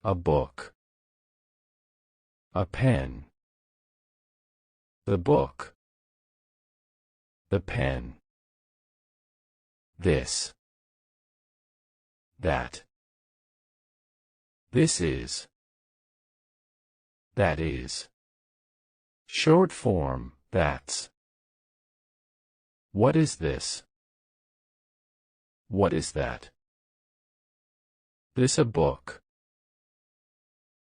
A book. A pen. The book. The pen. This. That. This is. That is. Short form, that's. What is this? What is that? This a book.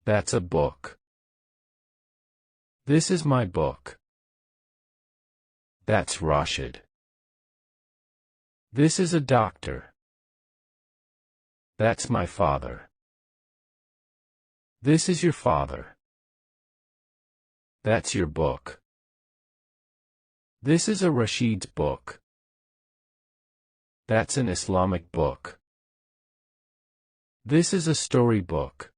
That's a book. This is my book. That's Rashid. This is a doctor. That's my father. This is your father. That's your book. This is a Rashid's book. That's an Islamic book. This is a story book.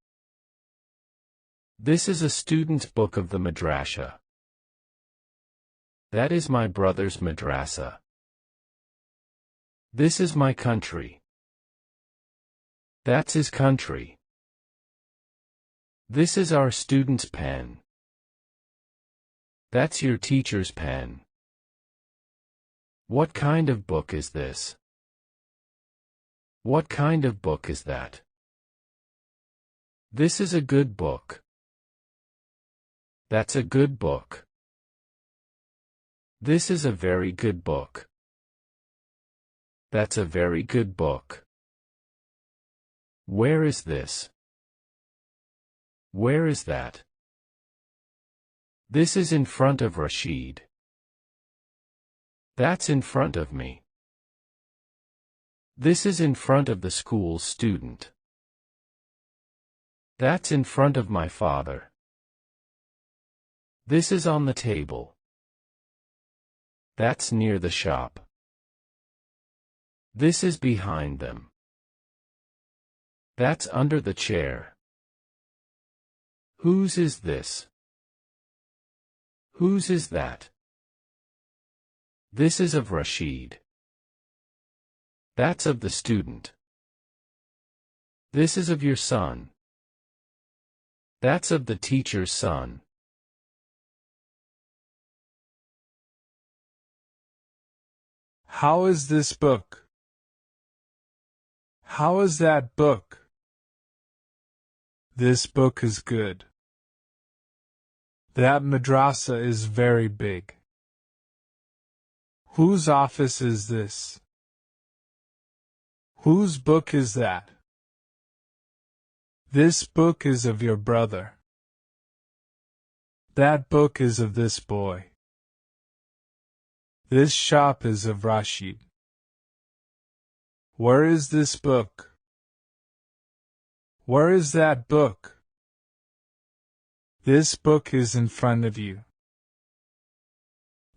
This is a student's book of the madrasa. That is my brother's madrasa. This is my country. That's his country. This is our student's pen. That's your teacher's pen. What kind of book is this? What kind of book is that? This is a good book. That's a good book. This is a very good book. That's a very good book. Where is this? Where is that? This is in front of Rashid. That's in front of me. This is in front of the school student. That's in front of my father. This is on the table. That's near the shop. This is behind them. That's under the chair. Whose is this? Whose is that? This is of Rashid. That's of the student. This is of your son. That's of the teacher's son. How is this book? How is that book? This book is good. That madrasa is very big. Whose office is this? Whose book is that? This book is of your brother. That book is of this boy. This shop is of Rashid. Where is this book? Where is that book? This book is in front of you.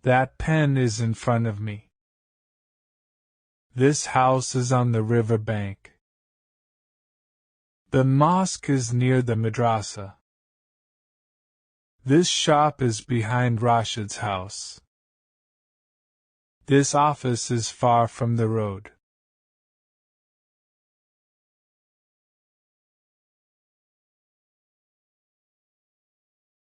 That pen is in front of me. This house is on the river bank. The mosque is near the madrasa. This shop is behind Rashid's house. This office is far from the road.